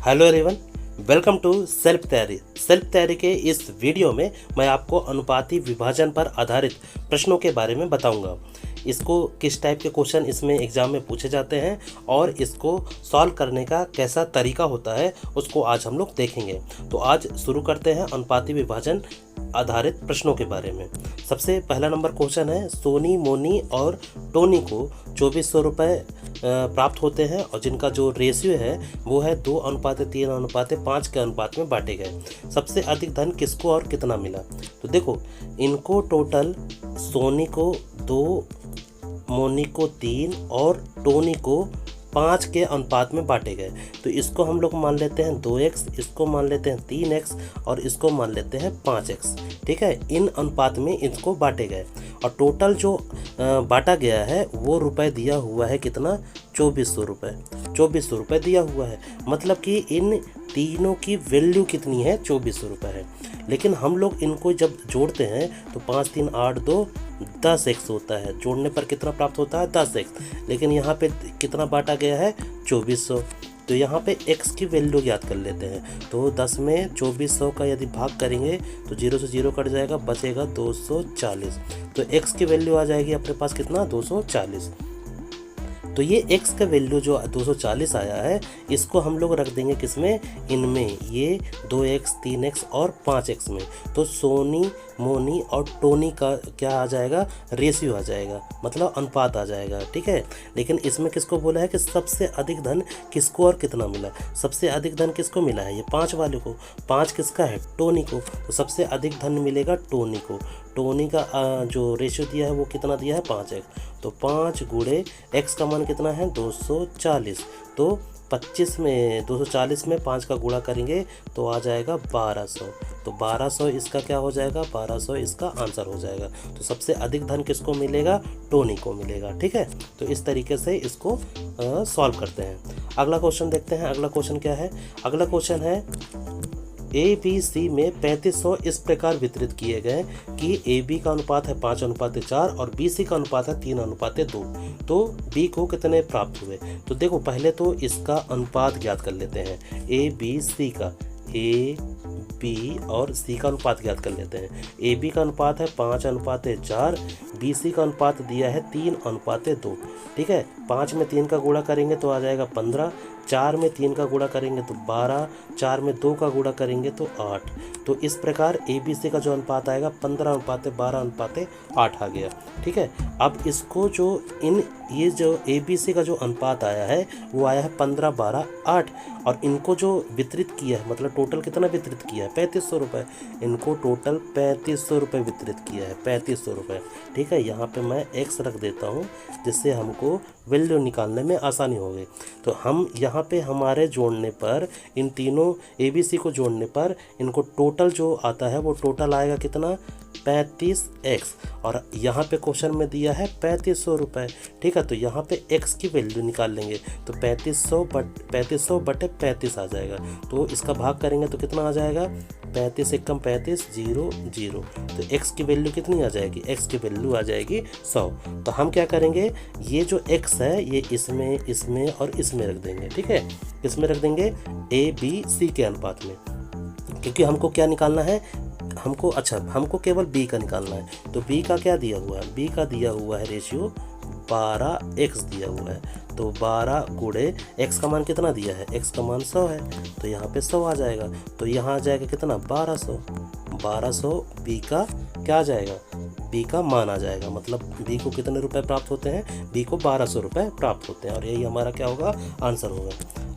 Hello everyone, welcome to self Taiyari. Self Taiyari के इस video में मैं आपको अनुपाती विभाजन पर आधारित प्रश्नों के बारे में बताऊंगा। इसको किस टाइप के क्वेश्चन इसमें एग्जाम में पूछे जाते हैं और इसको सॉल्व करने का कैसा तरीका होता है उसको आज हम लोग देखेंगे। तो आज शुरू करते हैं अनुपाती विभाजन आधारित प्रश्नों के बारे में। सबसे पहला नंबर क्वेश्चन है, सोनी, मोनी और टोनी को 2400 रुपये प्राप्त होते हैं और जिनका जो रेशियो है वो है 2:3:5 के अनुपात में बांटे गए। सबसे अधिक धन किसको और कितना मिला? तो देखो, इनको टोटल सोनी को 2, मोनी को 3 और टोनी को 5 के अनुपात में बांटे गए। तो इसको हम लोग मान लेते हैं 2x, इसको मान लेते हैं 3x और इसको मान लेते हैं 5x। ठीक है, इन अनुपात में इसको बांटे गए और टोटल जो बांटा गया है वो रुपए दिया हुआ है कितना? 2400 रुपये। 2400 रुपये दिया हुआ है, मतलब कि इन तीनों की वैल्यू कितनी है? 2400 रुपये है। लेकिन हम लोग इनको जब जोड़ते हैं तो 5 3 8 2 10x होता है। जोड़ने पर कितना प्राप्त होता है? 10x। लेकिन यहाँ पे कितना बांटा गया है? 2400। तो यहाँ पे x की वैल्यू याद कर लेते हैं। तो 10 में 2400 का यदि भाग करेंगे तो 0 से 0 कट जाएगा, बचेगा 240। तो x की वैल्यू आ जाएगी अपने पास कितना? 240। तो ये x का वैल्यू जो 240 आया है इसको हम लोग रख देंगे किसमें? इनमें, ये 2x 3x और 5x में। तो सोनी, मोनी और टोनी का क्या आ जाएगा? रेशियो आ जाएगा, मतलब अनुपात आ जाएगा। ठीक है, लेकिन इसमें किसको बोला है कि सबसे अधिक धन किसको और कितना मिला? सबसे अधिक धन किसको मिला है? ये 5 वाले को। 5 किसका है? टोनी को। तो सबसे अधिक धन मिलेगा टोनी को। टोनी का जो रेशियो दिया है वो कितना दिया है? 5x। तो 5 गुणे x का मान कितना है? 240। तो 25 में 240 में 5 का गुणा करेंगे तो आ जाएगा 1200। तो 1200 इसका क्या हो जाएगा? 1200 इसका आंसर हो जाएगा। तो सबसे अधिक धन किसको मिलेगा? टोनी को मिलेगा। ठीक है, तो इस तरीके से इसको सॉल्व करते हैं। अगला क्वेश्चन देखते हैं। अगला क्वेश्चन क्या है? अगला क्वेश्चन है, ए बी सी में 3500 इस प्रकार वितरित किए गए कि ए बी का अनुपात है 5:4 और बी सी का अनुपात है 3:2। तो बी को कितने प्राप्त हुए? तो देखो, पहले तो इसका अनुपात ज्ञात कर लेते हैं। ए बी सी का, ए बी और सी का अनुपात ज्ञात कर लेते हैं। ए बी का अनुपात है 5:4, बी सी का अनुपात दिया है 3:2। ठीक है, 5 में 3 का गुणा करेंगे तो आ जाएगा 15, 4 में 3 का गुणा करेंगे तो 12, 4 में 2 का गुणा करेंगे तो 8। तो इस प्रकार ए बी सी का जो अनुपात आएगा 15:12:8 आ गया। ठीक है, अब इसको जो ये जो ए बी सी का जो अनुपात आया है वो आया है 15:12:8 और इनको जो वितरित किया है, मतलब टोटल कितना वितरित किया है? 3500 रुपये। इनको टोटल 3500 रुपये वितरित किया है, 3500 रुपये। ठीक है, यहाँ पे मैं x रख देता हूँ जिससे हमको वैल्यू निकालने में आसानी होगी। तो हम यहाँ पे हमारे जोड़ने पर, इन तीनों ए बी सी को जोड़ने पर इनको टोटल जो आता है वो टोटल आएगा कितना? 35x। और यहाँ पे क्वेश्चन में दिया है 3500 रुपये। ठीक है, तो यहाँ पे x की वैल्यू निकाल लेंगे तो 3500 बटे 35 आ जाएगा। तो इसका भाग करेंगे तो कितना आ जाएगा? 35 एकम 35, 0 0। तो x की वैल्यू कितनी आ जाएगी? x की वैल्यू आ जाएगी 100। तो हम क्या करेंगे, ये जो x है ये इसमें और इसमें रख देंगे। ठीक है, इसमें रख देंगे ए बी सी के अनुपात में, क्योंकि हमको क्या निकालना है? हमको केवल b का निकालना है। तो b का क्या दिया हुआ है? b का दिया हुआ है रेशियो 12x दिया हुआ है। तो 12 गुणे x का मान कितना दिया है? x का मान 100 है, तो यहाँ पे 100 आ जाएगा। तो यहाँ आ जाएगा कितना? 1200 b का क्या आ जाएगा? b का मान आ जाएगा, मतलब b को कितने रुपए प्राप्त होते हैं? b को 1200 रुपये प्राप्त होते हैं और यही हमारा क्या होगा? आंसर होगा।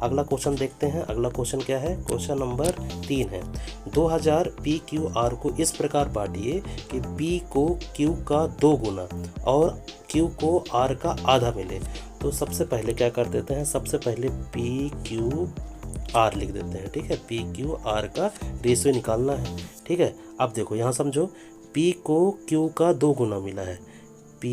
अगला क्वेश्चन देखते हैं। अगला क्वेश्चन क्या है? क्वेश्चन नंबर 3 है, 2000 पी क्यू आर को इस प्रकार बांटिए कि p को q का 2 गुना और q को r का आधा मिले। तो सबसे पहले क्या कर देते हैं? सबसे पहले पी क्यू आर लिख देते हैं। ठीक है, पी क्यू आर का रेशियो निकालना है। ठीक है, अब देखो यहाँ समझो, p को q का 2 गुना मिला है, p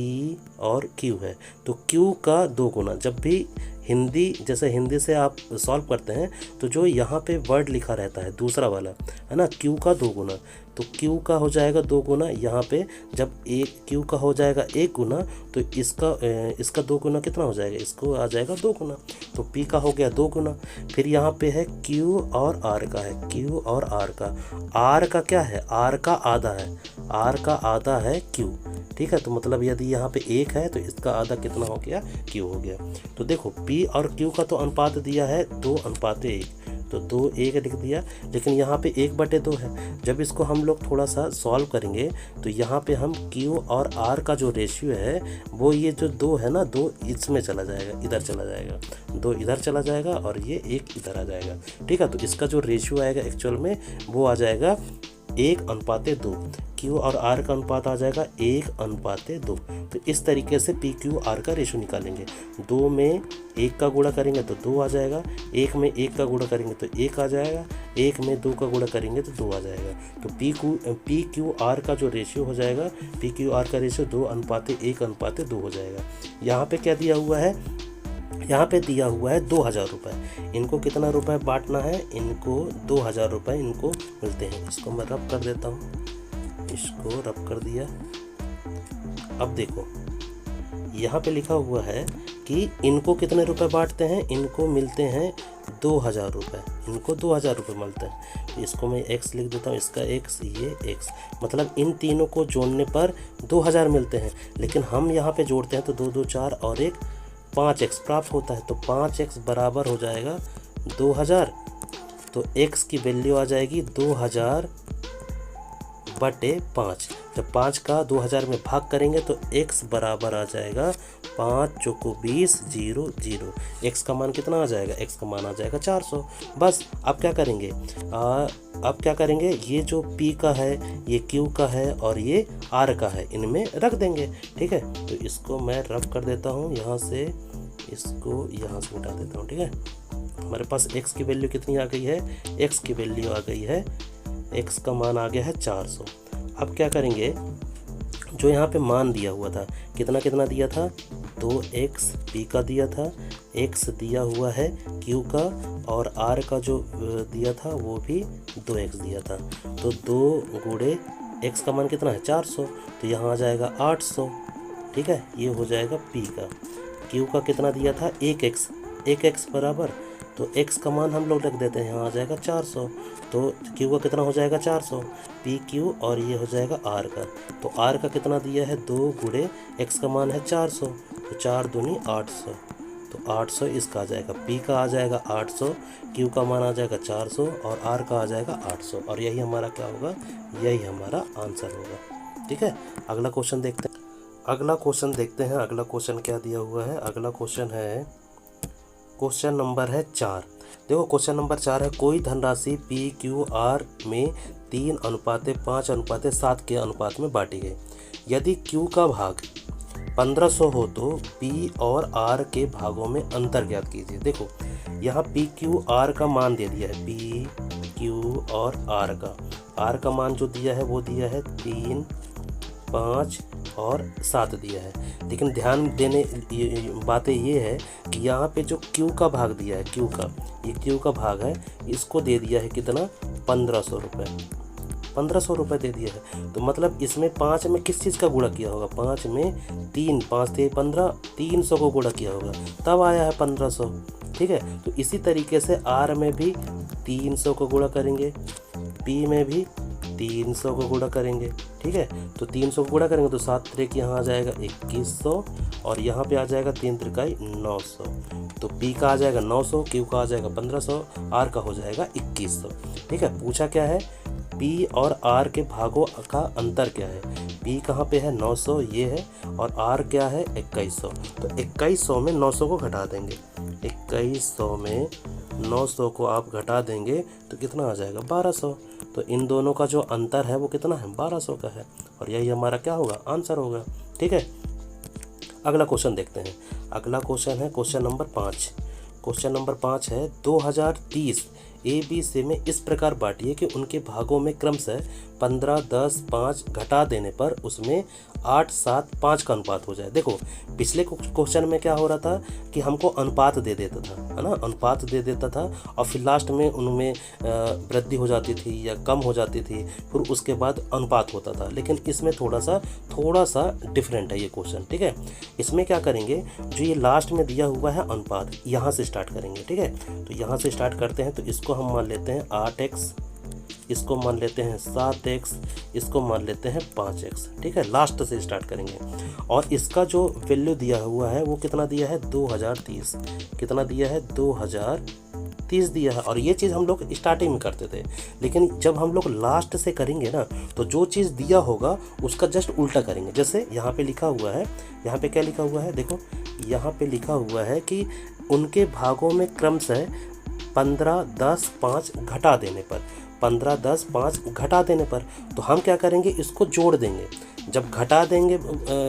और q है तो q का 2 गुना। जब भी हिंदी जैसे हिंदी से आप सॉल्व करते हैं तो जो यहाँ पे वर्ड लिखा रहता है दूसरा वाला है ना, क्यू का 2 गुना, तो क्यू का हो जाएगा 2 गुना। यहाँ पे जब एक क्यू का हो जाएगा 1 गुना तो इसका 2 गुना कितना हो जाएगा, इसको आ जाएगा 2 गुना, तो पी का हो गया 2 गुना। फिर यहाँ पे है क्यू और आर का है, क्यू और आर का, आर का क्या है, आर का आधा है, आर का आधा है क्यू, ठीक है। तो मतलब यदि यहाँ पे 1 है तो इसका आधा कितना हो गया, क्यू हो गया। तो देखो पी और क्यू का तो अनुपात दिया है 2:1, तो 2:1 लिख दिया, लेकिन यहाँ पे 1/2 है। जब इसको हम लोग थोड़ा सा सॉल्व करेंगे तो यहाँ पे हम क्यू और आर का जो रेशियो है वो ये जो 2 है ना, 2 इसमें चला जाएगा, इधर चला जाएगा, 2 इधर चला जाएगा और ये 1 इधर आ जाएगा, ठीक है। तो इसका जो रेशियो आएगा एक्चुअल में वो आ जाएगा 1:2, क्यू और आर का अनुपात आ जाएगा 1:2। तो इस तरीके से पी क्यू आर का रेशियो निकालेंगे। 2 में 1 का गुणा करेंगे तो 2 आ जाएगा, 1 में 1 का गुणा करेंगे तो 1 आ जाएगा, 1 में 2 का गुणा करेंगे तो 2 आ जाएगा। तो पी क्यू आर का जो रेशियो हो जाएगा, पी क्यू आर का रेशियो 2:1:2 हो जाएगा। यहाँ पे क्या दिया हुआ है, यहाँ पे दिया हुआ है 2000 रुपये। इनको कितना रुपए बांटना है, इनको 2000 रुपये इनको मिलते हैं। इसको मैं रब कर देता हूँ, इसको रब कर दिया। अब देखो यहाँ पे लिखा हुआ है कि इनको कितने रुपए बांटते हैं, इनको मिलते हैं 2000 रुपये, इनको 2000 रुपये मिलते हैं। तो इसको मैं x लिख देता हूँ, इसका x, ये x, मतलब इन तीनों को जोड़ने पर 2000 मिलते हैं। लेकिन हम यहाँ पे जोड़ते हैं तो 2 2 4 और 1 5x प्राप्त होता है। तो 5x बराबर हो जाएगा 2000, तो x की वैल्यू आ जाएगी 2000/5। जब 5 का 2000 में भाग करेंगे तो x बराबर आ जाएगा 5 चौको 20 0 0। x का मान कितना आ जाएगा, x का मान आ जाएगा 400। बस अब क्या करेंगे, अब क्या करेंगे, ये जो p का है, ये q का है और ये r का है, इनमें रख देंगे, ठीक है। तो इसको मैं रब कर देता हूँ, यहाँ से इसको यहाँ से मिटा देता हूँ, ठीक है। हमारे पास x की वैल्यू कितनी आ गई है, x की वैल्यू आ गई है, x का मान आ गया है 400। अब क्या करेंगे, जो यहाँ पे मान दिया हुआ था, कितना कितना दिया था, 2x p का दिया था, x दिया हुआ है q का, और r का जो दिया था वो भी 2x दिया था। तो 2 गुणे x का मान कितना है 400, तो यहाँ आ जाएगा 800, ठीक है। ये हो जाएगा p का। q का कितना दिया था 1x बराबर, तो x का मान हम लोग रख देते हैं, यहाँ आ जाएगा 400। तो q का कितना हो जाएगा 400 पी क्यू, और ये हो जाएगा r का। तो r का कितना दिया है 2 गुणे x का मान है 400, तो 4 दूनी 800, तो 800 इसका आ जाएगा, p का आ जाएगा 800, q का मान आ जाएगा 400 और r का आ जाएगा 800, और यही हमारा क्या होगा, यही हमारा आंसर होगा, ठीक है। अगला क्वेश्चन देखते हैं, अगला क्वेश्चन क्या दिया हुआ है। अगला क्वेश्चन है, क्वेश्चन नंबर है 4। देखो क्वेश्चन नंबर 4 है, कोई धनराशि पी क्यू आर में 3:5:7 के अनुपात में बांटी गई। यदि क्यू का भाग 1500 हो तो पी और आर के भागों में अंतर ज्ञात कीजिए। देखो यहाँ पी क्यू आर का मान दे दिया है, पी क्यू और आर का मान जो दिया है वो दिया है 3, 5 और 7 दिया है। लेकिन ध्यान देने बातें ये है कि यहाँ पे जो Q का भाग दिया है, ये Q का भाग है, इसको दे दिया है कितना, 1500 रुपये, 1500 रुपये दे दिया है। तो मतलब इसमें 5 में किस चीज़ का गुणा किया होगा, 5 में 3, 5 थे 15, 300 को गुणा किया होगा, तब आया है 1500, ठीक है। तो इसी तरीके से R में भी 300 को गुणा करेंगे, P में भी 300 को गुणा करेंगे, ठीक है। तो 300 को गुणा करेंगे तो 7 त्रिक यहाँ आ जाएगा 2100, और यहाँ पे आ जाएगा 3 त्रिकाई 900। तो P का आ जाएगा 900, Q का आ जाएगा 1500, R का हो जाएगा 2100, ठीक है। पूछा क्या है, P और R के भागों का अंतर क्या है। P कहाँ पे है 900, ये है, और R क्या है 2100। तो 2100 में 900 को घटा देंगे, 2100 में 900 को आप घटा देंगे तो कितना आ जाएगा 1200। तो इन दोनों का जो अंतर है वो कितना है, 1200 का है, और यही हमारा क्या होगा, आंसर होगा, ठीक है। अगला क्वेश्चन देखते हैं। अगला क्वेश्चन है क्वेश्चन नंबर 5। क्वेश्चन नंबर 5 है, 2030 ए बी सी में इस प्रकार बांटिए कि उनके भागों में क्रमशः 15, 10, 5 घटा देने पर उसमें 8, 7, 5 का अनुपात हो जाए। देखो पिछले क्वेश्चन में क्या हो रहा था कि हमको अनुपात दे देता था, है ना, अनुपात दे देता था और फिर लास्ट में उनमें वृद्धि हो जाती थी या कम हो जाती थी, फिर उसके बाद अनुपात होता था। लेकिन इसमें थोड़ा सा डिफरेंट है ये क्वेश्चन, ठीक है। इसमें क्या करेंगे, जो ये लास्ट में दिया हुआ है अनुपात, यहाँ से स्टार्ट करेंगे, ठीक है। तो यहाँ से स्टार्ट करते हैं, तो इसको हम मान लेते हैं 8x, इसको मान लेते हैं 7x, इसको मान लेते हैं 5x, ठीक है। लास्ट से स्टार्ट करेंगे और इसका जो वैल्यू दिया हुआ है वो कितना दिया है, 2030। कितना दिया है, 2030 दिया है। और ये चीज़ हम लोग स्टार्टिंग में करते थे, लेकिन जब हम लोग लास्ट से करेंगे ना, तो जो चीज़ दिया होगा उसका जस्ट उल्टा करेंगे। जैसे यहाँ पे लिखा हुआ है, यहाँ पे क्या लिखा हुआ है, देखो यहाँ पे लिखा हुआ है कि उनके भागों में क्रमशः 15, 10, 5 घटा देने पर, 15, 10, 5 घटा देने पर, तो हम क्या करेंगे, इसको जोड़ देंगे। जब घटा देंगे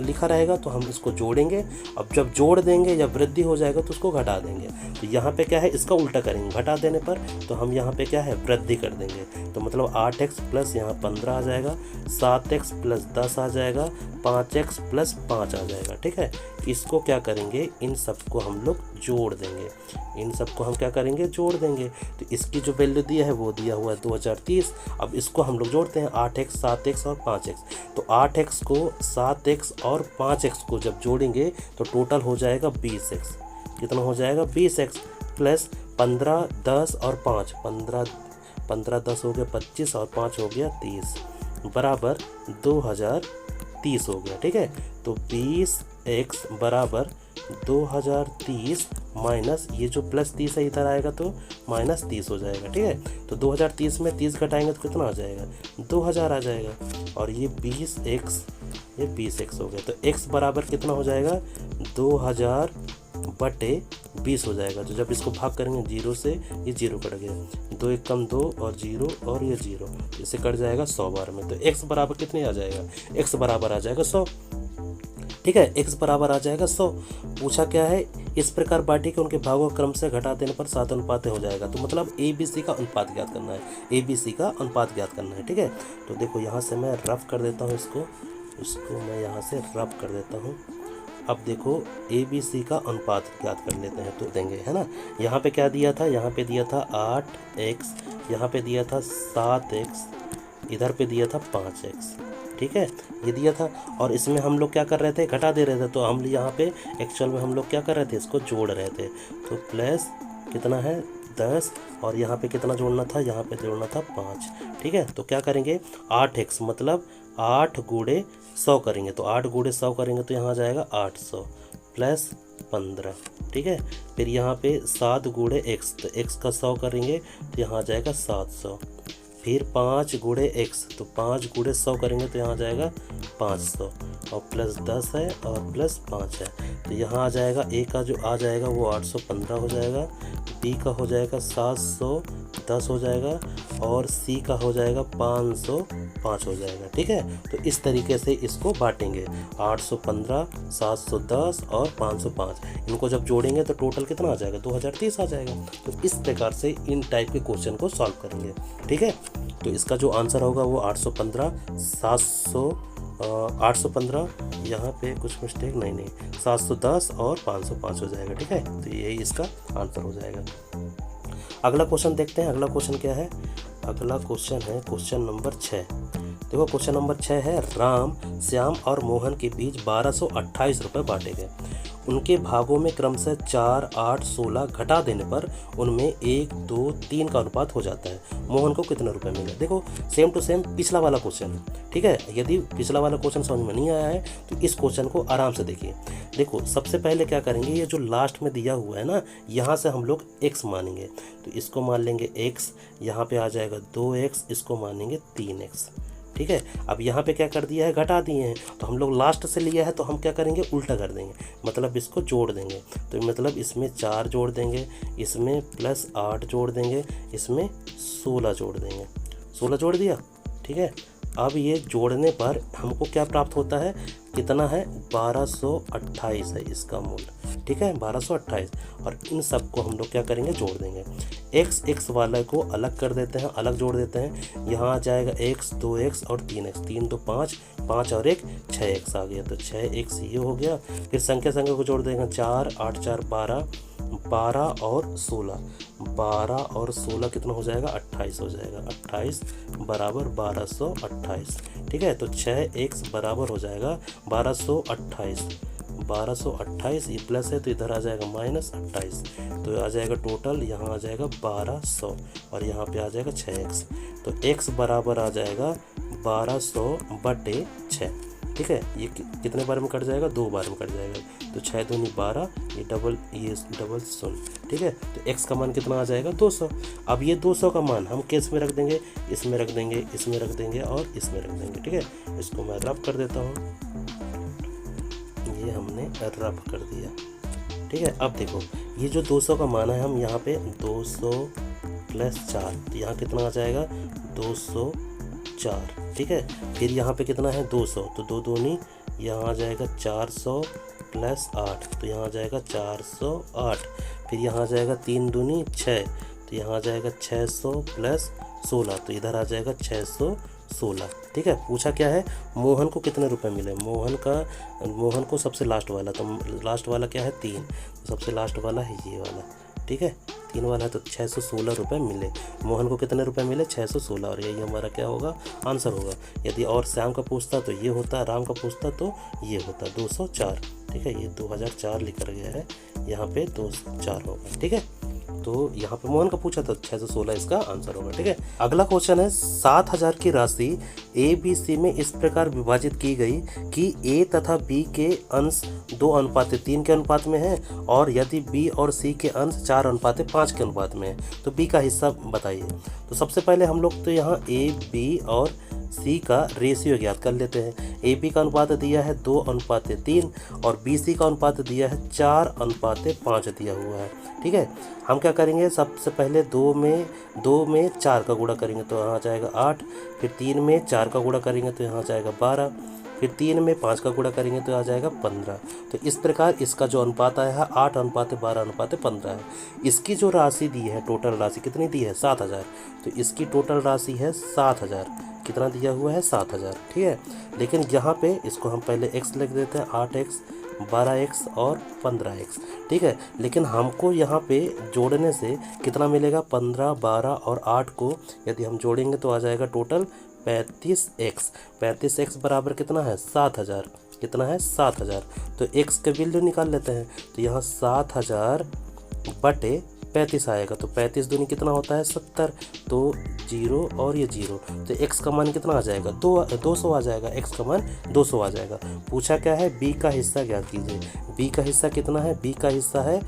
लिखा रहेगा तो हम इसको जोड़ेंगे, अब जब जोड़ देंगे या वृद्धि हो जाएगा तो उसको घटा देंगे। तो यहाँ पे क्या है, इसका उल्टा करेंगे, घटा देने पर तो हम यहाँ पे क्या है, वृद्धि कर देंगे। तो मतलब 8x प्लस यहाँ 15 आ जाएगा, 7x प्लस 10 आ जाएगा, 5x प्लस 5 आ जाएगा, ठीक है। इसको क्या करेंगे, इन सबको हम लोग जोड़ देंगे, इन सबको हम क्या करेंगे, जोड़ देंगे। तो इसकी जो वैल्यू दिया है वो दिया हुआ है 2030। अब इसको हम लोग जोड़ते हैं, 8x, 7x और 5x। तो 8x को, 7x और 5x को जब जोड़ेंगे तो टोटल हो जाएगा 20x। कितना हो जाएगा, 20x प्लस 15, 10 और 5, 15, 10 हो गया 25 और 5 हो गया 30, बराबर 2030 हो गया, ठीक है। तो 20x बराबर 2030 माइनस ये जो प्लस 30 है इधर आएगा तो माइनस 30 हो जाएगा, ठीक है। तो 2030 में 30 घटाएंगे तो कितना आ जाएगा, 2000 आ जाएगा। और ये 20x, ये 20x हो गया। तो x बराबर कितना हो जाएगा, 2000 बटे 20 हो जाएगा। तो जब इसको भाग करेंगे 0 से, ये 0 कट गया, 2 1 कम 2 और 0 और ये 0, इससे कट जाएगा 100 बार में। तो x बराबर कितने आ जाएगा, x बराबर आ जाएगा 100, ठीक है। x बराबर आ जाएगा 100। पूछा क्या है, इस प्रकार बाटी के उनके भागों का क्रम से घटा देने पर 7 अनुपात हो जाएगा। तो मतलब ए बी सी का अनुपात ज्ञात करना है, ए बी सी का अनुपात ज्ञात करना है, ठीक है। तो देखो यहाँ से मैं रफ कर देता हूँ, इसको मैं यहाँ से रफ कर देता हूँ। अब देखो ए बी सी का अनुपात ज्ञात कर लेते हैं, तो देंगे, है ना। यहाँ पे क्या दिया था, यहाँ पे दिया था 8x, यहाँ पे दिया था 7x, इधर पे दिया था 5x, ठीक है, ये दिया था। और इसमें हम लोग क्या कर रहे थे, घटा दे रहे थे। तो हम यहाँ पे एक्चुअल में हम लोग क्या कर रहे थे, इसको जोड़ रहे थे। तो प्लस कितना है, 10, और यहाँ पे कितना जोड़ना था, यहाँ पे जोड़ना था 5, ठीक है। तो क्या करेंगे, 8x मतलब 8 गुणे 100 करेंगे। तो 8 गुणे 100 करेंगे तो यहाँ आ जाएगा 800 प्लस 15, ठीक है। फिर यहाँ पे 7 गुणे x, तो x का 100 करेंगे तो यहाँ आ जाएगा 700। फिर 5 गुणे x, तो 5 गुणे 100 करेंगे तो यहाँ आ जाएगा 500, और प्लस 10 है और प्लस 5 है। तो यहाँ आ जाएगा, a का जो आ जाएगा वो 815 हो जाएगा, b का हो जाएगा 710 हो जाएगा, और c का हो जाएगा 505 हो जाएगा, ठीक है। तो इस तरीके से इसको बांटेंगे, 815, 710 और 505। इनको जब जोड़ेंगे तो टोटल कितना आ जाएगा, 2030 आ जाएगा। तो इस प्रकार से इन टाइप के क्वेश्चन को सॉल्व करेंगे, ठीक है। तो इसका जो आंसर होगा वो 815, 815, यहाँ पे कुछ मिस्टेक नहीं, 710 और 505 हो जाएगा, ठीक है। तो यही इसका आंसर हो जाएगा। अगला क्वेश्चन देखते हैं। अगला क्वेश्चन क्या है, अगला क्वेश्चन है क्वेश्चन नंबर 6। देखो क्वेश्चन नंबर 6 है, राम, श्याम और मोहन के बीच 1228 रुपये बांटे गए। उनके भागों में क्रमशः 4, 8, 16 घटा देने पर उनमें 1, 2, 3 का अनुपात हो जाता है। मोहन को कितने रुपए मिले। देखो सेम टू सेम पिछला वाला क्वेश्चन, ठीक है। यदि पिछला वाला क्वेश्चन समझ में नहीं आया है तो इस क्वेश्चन को आराम से देखिए। देखो सबसे पहले क्या करेंगे, ये जो लास्ट में दिया हुआ है ना, यहाँ से हम लोग x मानेंगे। तो इसको मान लेंगे x, यहाँ पे आ जाएगा 2x, इसको मानेंगे 3x, ठीक है। अब यहाँ पे क्या कर दिया है, घटा दिए हैं। तो हम लोग लास्ट से लिया है तो हम क्या करेंगे, उल्टा कर देंगे, मतलब इसको जोड़ देंगे। तो मतलब इसमें 4 जोड़ देंगे, इसमें प्लस 8 जोड़ देंगे, इसमें 16 जोड़ देंगे। 16 जोड़ दिया, ठीक है। अब ये जोड़ने पर हमको क्या प्राप्त होता है, कितना है, 1228 है इसका मूल्य, ठीक है, 1228। और इन सब को हम लोग क्या करेंगे, जोड़ देंगे। x वाले को अलग कर देते हैं, अलग जोड़ देते हैं। यहाँ आ जाएगा x 2x और 3x, 3 2 5, 5 और 1 6x आ गया, तो 6x ये हो गया। फिर संख्या को जोड़ देंगे, 4 8 4 12, 12 और 16, 12 और 16 कितना हो जाएगा, 28 हो जाएगा। 28 बराबर 1228, ठीक है। तो 6x बराबर हो जाएगा 1228। 1228 ये प्लस है तो इधर आ जाएगा -28, तो आ जाएगा टोटल, यहाँ आ जाएगा 1200 और यहाँ पे आ जाएगा 6x। तो x बराबर आ जाएगा 1200/6, ठीक है। ये कितने बार में कट जाएगा, 2 बार में कट जाएगा। तो 6 दूनी 12, ये डबल 0, ठीक है। तो x का मान कितना आ जाएगा, 200। अब ये 200 का मान हम किस में रख देंगे, इसमें रख देंगे, इसमें रख देंगे और इसमें रख देंगे, ठीक है। इसको मैं रब कर देता हूँ, ये हमने रब कर दिया, ठीक है। अब देखो ये जो 200 का मान है, हम यहाँ पे 200 + 4, तो यहाँ कितना आ जाएगा, 204, ठीक है। फिर यहाँ पे कितना है, 200, तो 2 दूनी यहाँ आ जाएगा 400 + 8, तो यहाँ आ जाएगा 408। फिर यहाँ आ जाएगा 3 दूनी 6, तो यहाँ आ जाएगा 600 + 16, तो इधर आ जाएगा 616, ठीक है। पूछा क्या है, मोहन को कितने रुपए मिले। मोहन को सबसे लास्ट वाला, तो लास्ट वाला क्या है, 3, तो सबसे लास्ट वाला है ये वाला, ठीक है। 3 वाला है, तो 616 रुपये मिले। मोहन को कितने रुपए मिले, 616, और यही हमारा क्या होगा, आंसर होगा। यदि और श्याम का पूछता तो ये होता, राम का पूछता तो ये होता, 204, ठीक है। ये 2004 लिखा गया है, यहाँ पे 204 होगा, ठीक है। तो यहाँ पे मोहन का पूछा था, 616 इसका आंसर होगा, ठीक है। अगला क्वेश्चन है, 7000 की राशि ए बी सी में इस प्रकार विभाजित की गई कि ए तथा बी के अंश 2:3 के अनुपात में है, और यदि बी और सी के अंश 4:5 के अनुपात में है, तो बी का हिस्सा बताइए। तो सबसे पहले हम लोग तो यहाँ ए बी और सी का रेशियो ज्ञात कर लेते हैं। ए बी का अनुपात दिया है 2:3 और बी सी का अनुपात दिया है 4:5 दिया हुआ है, ठीक है। हम क्या करेंगे, सबसे पहले 2 में 4 का गुणा करेंगे तो यहाँ आ जाएगा 8, फिर 3 में 4 का गुणा करेंगे तो यहाँ आ जाएगा 12, फिर 3 में 5 का गुणा करेंगे तो आ जाएगा 15। तो इस प्रकार इसका जो अनुपात आया है 8:12:15 है। इसकी जो राशि दी है, टोटल राशि कितनी दी है, 7000, तो इसकी टोटल राशि है 7000। कितना दिया हुआ है, 7000, ठीक है। लेकिन यहाँ पे इसको हम पहले x लिख देते हैं, 8x 12x और 15x, ठीक है। लेकिन हमको यहाँ पे जोड़ने से कितना मिलेगा, 15 12 और 8 को यदि हम जोड़ेंगे तो आ जाएगा टोटल 35x। 35x बराबर कितना है, 7000, कितना है, 7000। तो x के वैल्यू निकाल लेते हैं, तो यहाँ 7000/35 आएगा, तो 35 दूनी कितना होता है, 70, तो 0 और ये 0, तो x का मान कितना आ जाएगा, 200 आ जाएगा। x का मान 200 आ जाएगा। पूछा क्या है, b का हिस्सा ज्ञात कीजिए। b का हिस्सा कितना है, b का हिस्सा है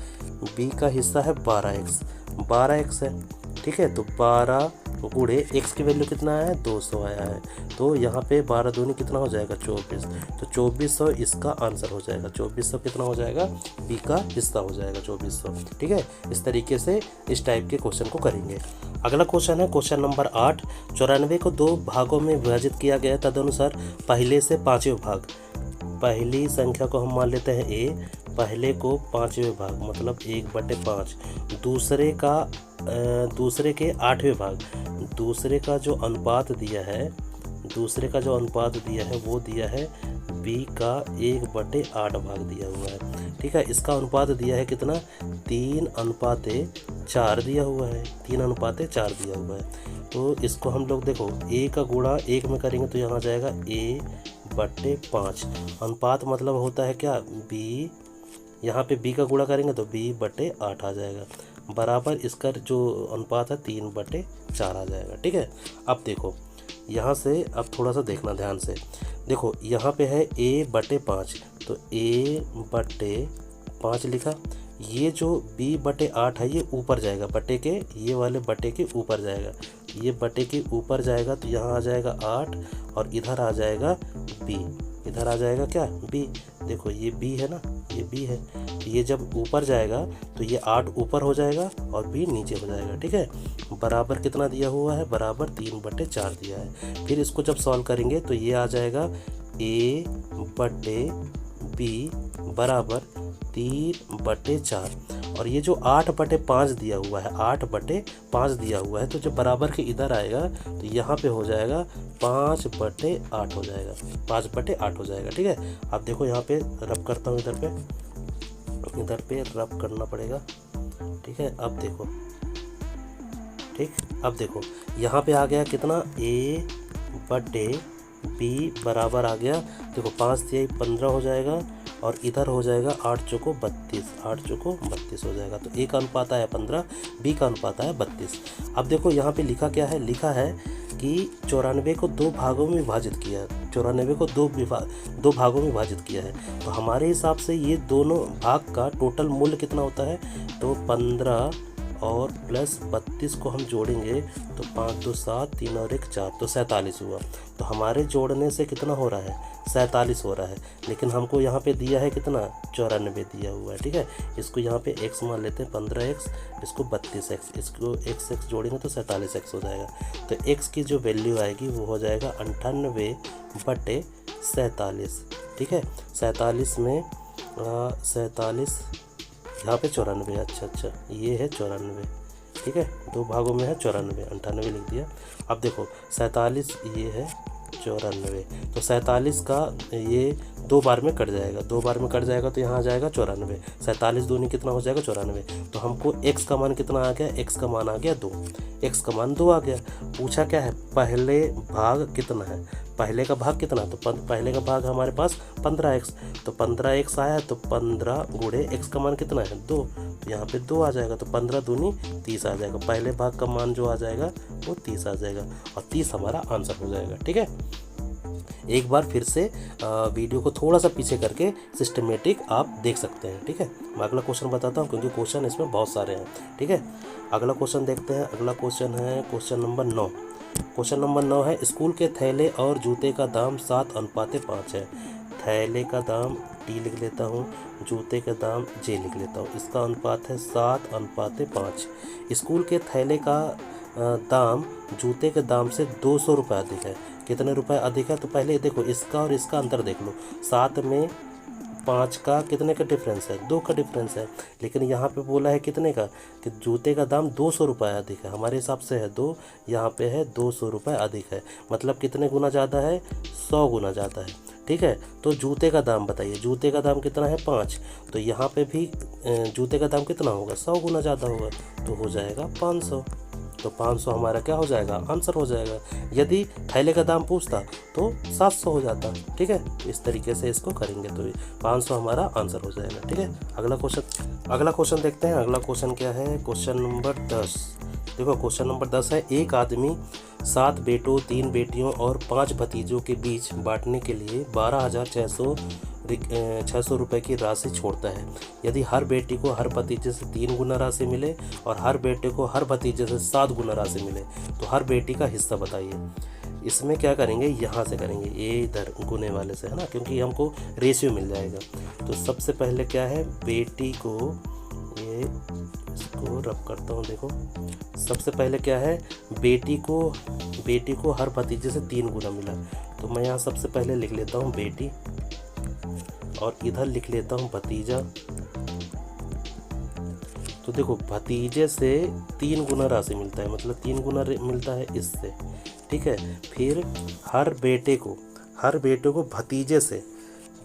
12x है, ठीक है। तो 12 गुणे x की वैल्यू कितना है, 200 आया है, तो यहाँ पे 12 दूनी कितना हो जाएगा, 24, तो 2400 इसका आंसर हो जाएगा। 2400 कितना हो जाएगा, बी का हिस्सा हो जाएगा 2400, ठीक है। इस तरीके से इस टाइप के क्वेश्चन को करेंगे। अगला क्वेश्चन है क्वेश्चन नंबर 8, 94 को 2 भागों में विभाजित किया गया, तदनुसार पहले से 5वें भाग। पहली संख्या को हम मान लेते हैं a, पहले को 5वें भाग मतलब 1/5, दूसरे के 8वें भाग, दूसरे का जो अनुपात दिया है वो दिया है b का 1/8 भाग दिया हुआ है, ठीक है। इसका अनुपात दिया है कितना, 3:4 दिया हुआ है, 3:4 दिया हुआ है। तो इसको हम लोग देखो a का गुणा 1 में करेंगे तो यहाँ आ जाएगा a/5। अनुपात मतलब होता है क्या, b, यहाँ पे b का गुणा करेंगे तो b/8 आ जाएगा, बराबर इसका जो अनुपात है 3/4 आ जाएगा, ठीक है। अब देखो यहाँ से, अब थोड़ा सा देखना ध्यान से, देखो यहाँ पे है a/5, तो a/5 लिखा, ये जो b/8 है ये ऊपर जाएगा, बटे के, ये वाले बटे के ऊपर जाएगा, ये बटे के ऊपर जाएगा, तो यहाँ आ जाएगा 8 और इधर आ जाएगा b, इधर आ जाएगा क्या, b। देखो ये b है ना, ये b है, तो ये जब ऊपर जाएगा तो ये 8 ऊपर हो जाएगा और b नीचे हो जाएगा, ठीक है। बराबर कितना दिया हुआ है, बराबर 3/4 दिया है। फिर इसको जब सॉल्व करेंगे तो ये आ जाएगा a/b बराबर 3/4, और ये जो 8/5 दिया हुआ है, 8/5 दिया हुआ है, तो जब बराबर के इधर आएगा तो यहाँ पे हो जाएगा 5/8 हो जाएगा, 5/8 हो जाएगा। ठीक है, अब देखो यहाँ पे रब करता हूँ, इधर पे रब करना पड़ेगा। ठीक है, अब देखो, ठीक, अब देखो यहाँ पे आ गया कितना, A/B बराबर आ गया। देखो 5 से 15 हो जाएगा और इधर हो जाएगा 8 चौको 32, 8 चौको 32 हो जाएगा। तो A का अनुपात आया 15, B का अनुपात आया 32। अब देखो यहाँ पे लिखा क्या है, लिखा है कि 94 को 2 भागों में विभाजित किया है, 94 को 2 भागों में विभाजित किया है। तो हमारे हिसाब से ये दोनों भाग का टोटल मूल्य कितना होता है, तो 15 और प्लस 32 को हम जोड़ेंगे तो 5 2 7, 3 और 1 4, तो 47 हुआ। तो हमारे जोड़ने से कितना हो रहा है, 47 हो रहा है। लेकिन हमको यहाँ पे दिया है कितना, 94 दिया हुआ है। ठीक है, इसको यहाँ पे x मान लेते हैं, 15x, इसको 32x, इसको x जोड़ेंगे तो 47x हो जाएगा। तो x की जो वैल्यू आएगी वो हो जाएगा 98/47। ठीक है, 47 में 47 यहाँ पे 94, अच्छा ये है 94। ठीक है, 2 भागों में है 94, 98 लिख दिया। अब देखो 47 ये है 94, तो 47 का ये 2 बार में कट जाएगा, 2 बार में कट जाएगा तो यहाँ आ जाएगा 94। 47 दूनी कितना हो जाएगा, 94। तो हमको x का मान कितना आ गया, x का मान आ गया 2, x का मान 2 आ गया। पूछा क्या है, पहले भाग कितना है, पहले का भाग कितना, तो पहले का भाग हमारे पास 15x, तो 15x आया, तो 15 गुणे x का मान कितना है 2, तो यहाँ पे 2 आ जाएगा। तो 15 दूनी 30 आ जाएगा, पहले भाग का मान जो आ जाएगा वो 30 आ जाएगा और 30 हमारा आंसर हो जाएगा। ठीक है, एक बार फिर से वीडियो को थोड़ा सा पीछे करके सिस्टमेटिक आप देख सकते हैं। ठीक है, मैं अगला क्वेश्चन बताता हूँ क्योंकि क्वेश्चन इसमें बहुत सारे हैं। ठीक है, अगला क्वेश्चन देखते हैं। अगला क्वेश्चन है क्वेश्चन नंबर 9। क्वेश्चन नंबर 9 है, स्कूल के थैले और जूते का दाम 7:5 है। थैले का दाम T लिख लेता हूँ, जूते का दाम J लिख लेता हूँ। इसका अनुपात है 7:5। स्कूल के थैले का दाम जूते के दाम से 200 रुपये अधिक है। कितने रुपए अधिक है, तो पहले देखो इसका और इसका अंतर देख लो। 7 में 5 का कितने का डिफरेंस है, 2 का डिफरेंस है। लेकिन यहाँ पे बोला है कितने का, कि जूते का दाम 200 रुपये अधिक है। हमारे हिसाब से है 2, यहाँ पे है 200 रुपये अधिक है। मतलब कितने गुना ज़्यादा है, 100 गुना ज़्यादा है। ठीक है, तो जूते का दाम बताइए, जूते का दाम कितना है 5, तो यहाँ पे भी जूते का दाम कितना होगा, 100 गुना ज़्यादा होगा, तो हो जाएगा 500। तो 500 हमारा क्या हो जाएगा, आंसर हो जाएगा। यदि थैले का दाम पूछता तो 700 हो जाता। ठीक है, इस तरीके से इसको करेंगे तो 500 हमारा आंसर हो जाएगा। ठीक है, अगला क्वेश्चन देखते हैं। अगला क्वेश्चन क्या है, क्वेश्चन नंबर 10। देखो क्वेश्चन नंबर 10 है, एक आदमी 7 बेटों, 3 बेटियों और 5 भतीजों के बीच बांटने के लिए 12,600 रुपये की राशि छोड़ता है। यदि हर बेटी को हर भतीजे से 3 गुना राशि मिले और हर बेटे को हर भतीजे से 7 गुना राशि मिले तो हर बेटी का हिस्सा बताइए। इसमें क्या करेंगे, यहाँ से करेंगे, ये इधर गुने वाले से है ना, क्योंकि हमको रेशियो मिल जाएगा। तो सबसे पहले क्या है, बेटी को, ये इसको रब करता हूँ। देखो सबसे पहले क्या है, बेटी को हर भतीजे से 3 गुना मिला, तो मैं यहाँ सबसे पहले लिख लेता हूँ बेटी और इधर लिख लेता हूँ भतीजा। तो देखो भतीजे से 3 गुना राशि मिलता है, मतलब 3 गुना मिलता है इससे। ठीक है, फिर हर बेटे को भतीजे से,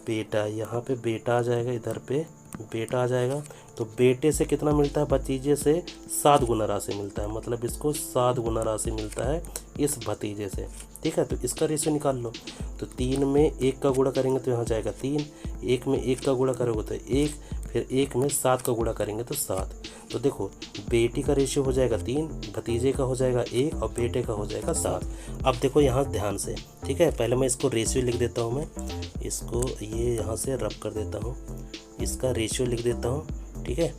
बेटा, यहाँ पे बेटा आ जाएगा, इधर पे बेटा आ जाएगा, तो बेटे से कितना मिलता है, भतीजे से 7 गुना राशि मिलता है, मतलब इसको 7 गुना राशि मिलता है इस भतीजे से। ठीक है, तो इसका रेशियो निकाल लो। तो 3 में 1 का गुणा करेंगे तो यहाँ जाएगा 3, 1 में 1 का गुणा करोगे तो 1, फिर 1 में 7 का गुणा करेंगे तो 7। तो देखो बेटी का रेशियो हो जाएगा 3, भतीजे का हो जाएगा 1 और बेटे का हो जाएगा 7। अब देखो यहाँ ध्यान से, ठीक है, पहले मैं इसको रेशियो लिख देता हूँ, मैं इसको ये यहाँ से रब कर देता हूँ, इसका रेशियो लिख देता हूँ। ठीक है,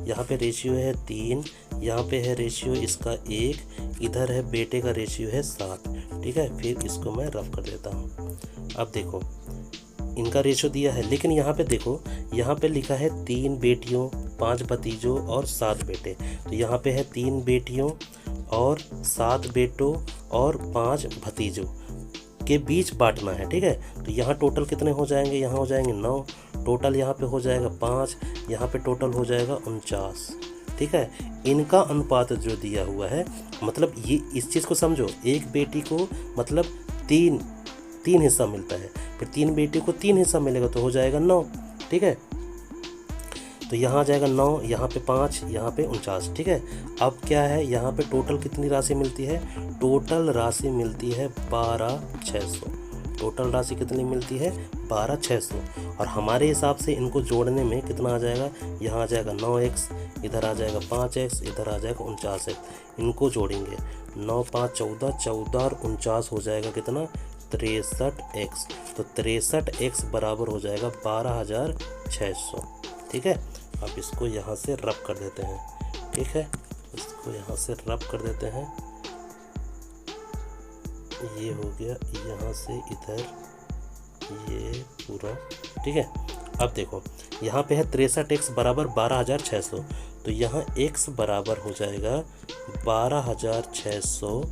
यहाँ पे रेशियो है 3, यहाँ पे है रेशियो इसका 1, इधर है बेटे का रेशियो है 7। ठीक है, फिर इसको मैं रब कर देता हूँ। अब देखो इनका रेशियो दिया है, लेकिन यहाँ पे देखो, यहाँ पे लिखा है 3 बेटियों, 5 भतीजों और 7 बेटे। तो यहाँ पे है 3 बेटियों और 7 बेटों और 5 भतीजों के बीच बांटना है। ठीक है, तो यहाँ टोटल कितने हो जाएंगे, यहाँ हो जाएंगे 9, टोटल यहाँ पे हो जाएगा 5, यहाँ पे टोटल हो जाएगा 49। ठीक है, इनका अनुपात जो दिया हुआ है, मतलब ये इस चीज़ को समझो, एक बेटी को मतलब तीन हिस्सा मिलता है, फिर 3 बेटी को 3 हिस्सा मिलेगा तो हो जाएगा 9। ठीक है, तो यहाँ आ जाएगा 9, यहाँ पे 5, यहाँ पे 49। ठीक है, अब क्या है, यहाँ पे टोटल कितनी राशि मिलती है? टोटल राशि मिलती है 12,600। टोटल राशि कितनी मिलती है? 12,600। और हमारे हिसाब से इनको जोड़ने में कितना आ जाएगा? यहाँ आ जाएगा 9x, इधर आ जाएगा 5x, इधर आ जाएगा 49x। इनको जोड़ेंगे, 9 5 14, 14 और 49 हो जाएगा कितना? 63x। तो 63x बराबर हो जाएगा 12,600। ठीक है, अब इसको यहाँ से रब कर देते हैं। ठीक है, इसको यहाँ से रब कर देते हैं, ये हो गया, यहाँ से इधर ये पूरा। ठीक है, अब देखो यहाँ पे है 63x बराबर 12,600, तो यहाँ x बराबर हो जाएगा 12,600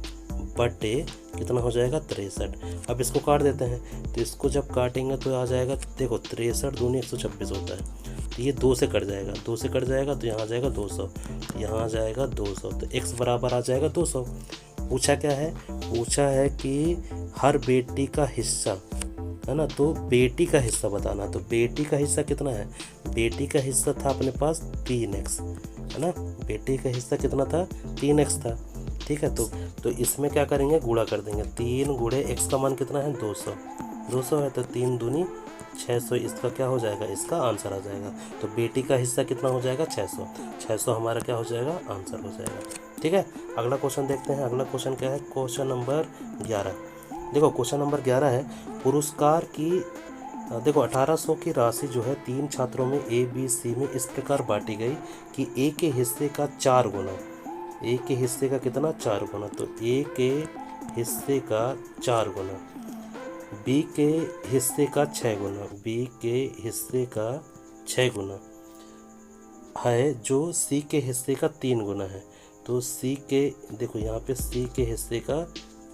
बटे कितना हो जाएगा? 63। अब इसको काट देते हैं, तो इसको जब काटेंगे तो आ जाएगा, देखो 63 दूनी 126 होता है, तो ये 2 से कट जाएगा, 2 से कट जाएगा तो यहाँ आ जाएगा 200, यहाँ आ जाएगा 200, तो x बराबर आ जाएगा 200। पूछा क्या है? पूछा है कि हर बेटी का हिस्सा, है ना, तो बेटी का हिस्सा बताना। तो बेटी का हिस्सा कितना है? बेटी का हिस्सा था अपने पास 3x, है ना, बेटी का हिस्सा कितना था? 3x था। ठीक है, तो इसमें क्या करेंगे? गुणा कर देंगे, 3 गुणे x का मान कितना है? 200। 200 है तो 3 दूनी 600, इसका क्या हो जाएगा? इसका आंसर आ जाएगा। तो बेटी का हिस्सा कितना हो जाएगा? 600। 600 हमारा क्या हो जाएगा? आंसर हो जाएगा। ठीक है, अगला क्वेश्चन देखते हैं। अगला क्वेश्चन क्या है? Question number 11। देखो क्वेश्चन नंबर 11 है, पुरस्कार की, देखो 1800 की राशि जो है 3 छात्रों में A B C में इस प्रकार बांटी गई कि A के हिस्से का 4 गुना, A के हिस्से का कितना? 4 गुना, तो A के हिस्से का 4 गुना, B के हिस्से का 6 गुना, B के हिस्से का 6 गुना है, जो C के हिस्से का 3 गुना है। तो C के, देखो यहाँ पे C के हिस्से का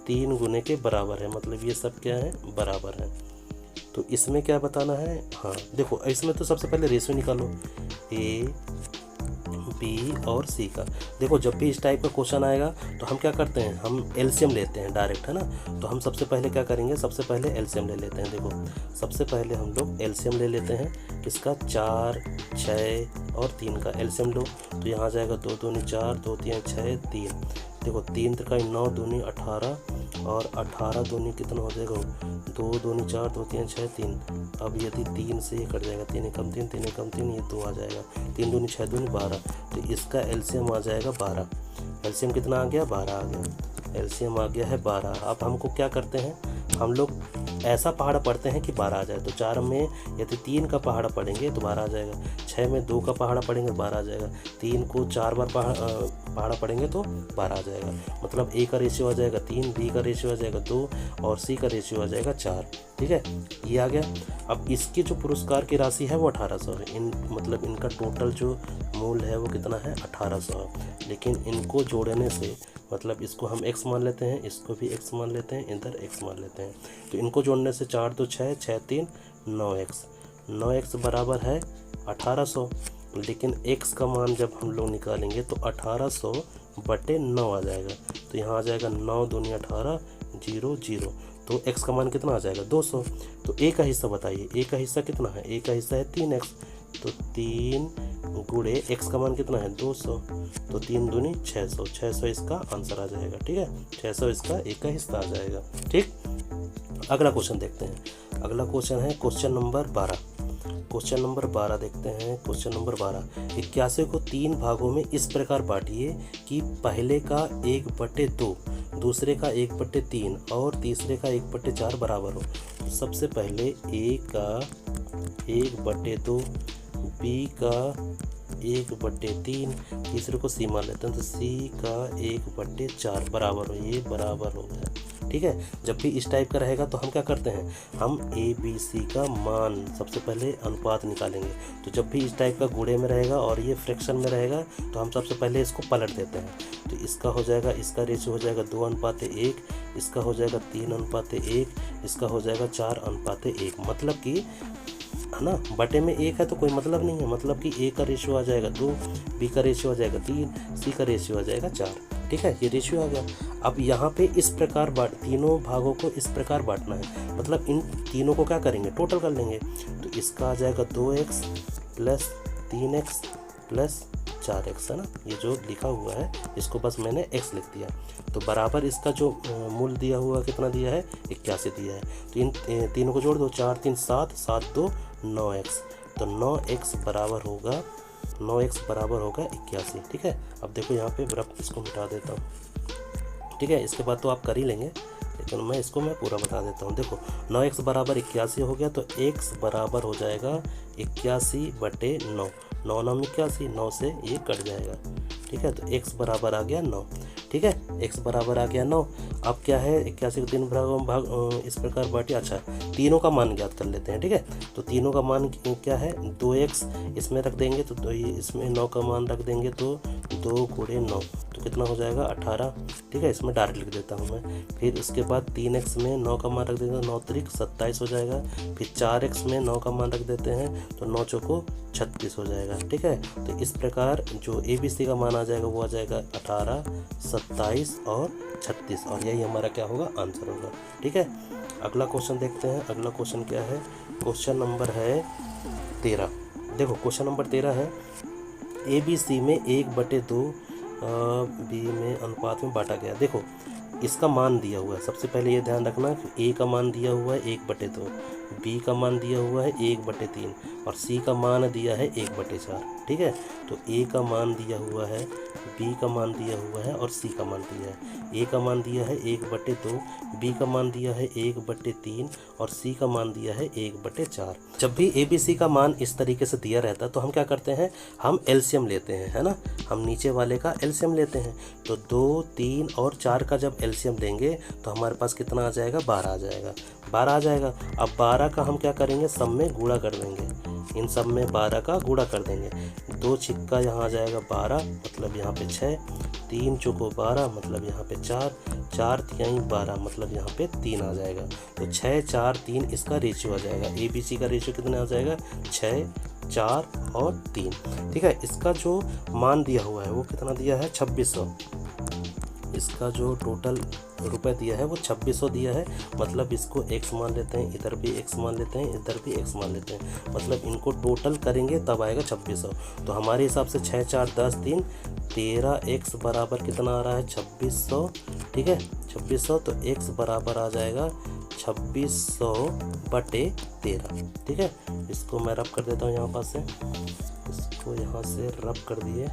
3 गुने के बराबर है, मतलब ये सब क्या है? बराबर है। तो इसमें क्या बताना है? हाँ देखो, इसमें तो सबसे पहले रेशियो निकालो A B और C का। देखो जब भी इस टाइप का क्वेश्चन आएगा तो हम क्या करते हैं? हम एलसीएम लेते हैं डायरेक्ट, है ना। तो हम सबसे पहले क्या करेंगे? सबसे पहले एलसीएम ले लेते हैं। देखो सबसे पहले हम लोग एलसीएम ले लेते हैं, किसका? 4 6 और 3 का एलसीएम लो, तो यहाँ आ जाएगा 2 दूनी 4, 2 3 6 3। देखो 3 3 9 दूनी 18 और 18 दूनी कितना हो जाएगा? 2 दूनी 4, 2 3 6 3। अब यदि 3 से ये कट जाएगा, 3 एकम 3, 3 एकम 3, ये 2 आ जाएगा, 3 दूनी 6 दूनी 12। तो इसका एलसीएम आ जाएगा 12। एलसीएम कितना आ गया? 12 आ गया। एलसीएम आ गया है 12। अब हमको क्या करते हैं? हम लोग ऐसा पहाड़ा पढ़ते हैं कि 12 आ जाए। तो 4 में यदि 3 का पहाड़ा पढ़ेंगे तो 12 आ जाएगा, 6 में 2 का पहाड़ा पढ़ेंगे 12 आ जाएगा, 3 को 4 बार पहाड़ा पढ़ेंगे तो 12 आ जाएगा। मतलब A का रेशियो आ जाएगा 3, B का रेशियो आ जाएगा 2 और C का रेशियो आ जाएगा 4। ठीक है, ये आ गया। अब इसकी जो पुरस्कार की राशि है वो 1800 है। मतलब इनका टोटल जो मूल्य है वो कितना है? 1800 है। लेकिन इनको जोड़ने से, मतलब इसको हम x मान लेते हैं, इसको भी x मान लेते हैं, इधर x मान लेते हैं, तो इनको जोड़ने से 4 2 6, 6 3 9x। 9x बराबर है 1800। लेकिन x का मान जब हम लोग निकालेंगे तो 1800 बटे 9 आ जाएगा, तो यहाँ आ जाएगा 9 दूनी 18 0 0। तो x का मान कितना आ जाएगा? 200। तो a का हिस्सा बताइए, a का हिस्सा कितना है? a का हिस्सा है 3x, तो 3 गुणे x का मान कितना है? 200, तो 3 दूनी 600। 600 इसका आंसर आ जाएगा। ठीक है, 600 इसका a का हिस्सा आ जाएगा। ठीक, अगला क्वेश्चन देखते हैं। अगला क्वेश्चन है क्वेश्चन नंबर 12। क्वेश्चन नंबर 12 देखते हैं। क्वेश्चन नंबर 12, 81 को 3 भागों में इस प्रकार बांटिए कि पहले का 1/2, दूसरे का 1/3 और तीसरे का 1/4 बराबर हो। तो सबसे पहले A का 1/2, B का 1/3, तीसरे को C मान लेते हैं, तो C का 1/4 बराबर हो, ये बराबर हो गया। ठीक है, जब भी इस टाइप का रहेगा तो हम क्या करते हैं? हम A B C का मान सबसे पहले अनुपात निकालेंगे। तो जब भी इस टाइप का गुणे में रहेगा और ये फ्रैक्शन में रहेगा तो हम सबसे पहले इसको पलट देते हैं। तो इसका हो जाएगा, इसका रेशियो हो जाएगा 2:1, इसका हो जाएगा 3:1, इसका हो जाएगा 4:1। मतलब कि है ना, बटे में 1 है तो कोई मतलब नहीं है, मतलब कि A का रेशियो आ जाएगा 2, B का रेशियो आ जाएगा 3, C का रेशियो आ जाएगा 4। ठीक है, ये रेशियो आ गया। अब यहाँ पे इस प्रकार तीनों भागों को इस प्रकार बांटना है, मतलब इन तीनों को क्या करेंगे, टोटल कर लेंगे। तो इसका आ जाएगा 2x plus 3x plus 4x, है ना, ये जो लिखा हुआ है इसको बस मैंने x लिख दिया। तो बराबर इसका जो मूल दिया हुआ कितना दिया है, 81 दिया है। तो इन तीनों को जोड़ दो, 4 3 7, 7 2 9x, तो 9x बराबर होगा 81। ठीक है, अब देखो यहाँ पे रफ इसको मिटा देता हूँ। ठीक है, इसके बाद तो आप कर ही लेंगे, लेकिन मैं पूरा बता देता हूँ। देखो 9x बराबर 81 हो गया, तो x बराबर हो जाएगा 81/9, 9 9 81, 9 से ये कट जाएगा। ठीक है, तो x बराबर आ गया 9। ठीक है, x बराबर आ गया 9। अब क्या है, 81 को 3 भाग इस प्रकार बांटिए। अच्छा, तीनों का मान ज्ञात कर लेते हैं। ठीक है, तो तीनों का मान क्या है, 2x इसमें रख देंगे तो इसमें 9 का मान रख देंगे, तो 2 × 9 तो कितना हो जाएगा 18। ठीक है, इसमें डायरेक्ट लिख देता हूँ मैं। फिर उसके बाद 3x में 9 का मान रख देंगे, 9 त्रिक 27 हो जाएगा। फिर 4x में 9 का मान रख देते हैं, तो 9 चौको 36 हो जाएगा। ठीक है, तो इस प्रकार जो ABC का मान आ जाएगा वो आ जाएगा 18, 27 और 36, और यही हमारा क्या होगा, आंसर होगा। ठीक है, अगला क्वेश्चन देखते हैं। अगला क्वेश्चन क्या है, क्वेश्चन नंबर है 13। देखो क्वेश्चन नंबर 13 है, ABC में 1/2 B में अनुपात में बांटा गया। देखो इसका मान दिया हुआ है, सबसे पहले ये ध्यान रखना कि A का मान दिया हुआ है 1/2, B का मान दिया हुआ है 1/3 और C का मान दिया है 1/4। ठीक है, तो A का मान दिया हुआ है, B का मान दिया हुआ है और C का मान दिया है। A का मान दिया है 1/2, B का मान दिया है 1/3 और C का मान दिया है 1/4। जब भी ABC का मान इस तरीके से दिया रहता है तो हम क्या करते हैं, हम एलसीएम लेते हैं, है ना, हम नीचे वाले का एलसीएम लेते हैं। तो 2, 3 और 4 का जब एलसीएम लेंगे तो हमारे पास कितना आ जाएगा, 12 आ जाएगा। 12 आ जाएगा। अब 12 का हम क्या करेंगे, सब में गुणा कर देंगे, इन सब में 12 का गुणा कर देंगे। 2 छिक्का यहाँ आ जाएगा 12, मतलब यहाँ पे 6, 3 चौको 12 मतलब यहाँ पे 4, 4 तिहाई 12 मतलब यहाँ पे 3 आ जाएगा। तो 6 4 3 इसका रेशियो आ जाएगा। ABC का रेशियो कितना आ जाएगा, 6 4 और 3। ठीक है, इसका जो मान दिया हुआ है वो कितना दिया है, 2600। इसका जो टोटल रुपए दिया है वो 2600 दिया है, मतलब इसको x मान लेते हैं, इधर भी x मान लेते हैं, इधर भी x मान लेते हैं, मतलब इनको टोटल करेंगे तब आएगा 2600। तो हमारे हिसाब से 6 4 10 3 13x बराबर कितना आ रहा है, 2600। ठीक है, 2600, तो x बराबर आ जाएगा 2600/13। ठीक है, इसको मैं रब कर देता हूँ यहाँ पास से, इसको यहाँ से रब कर दिए,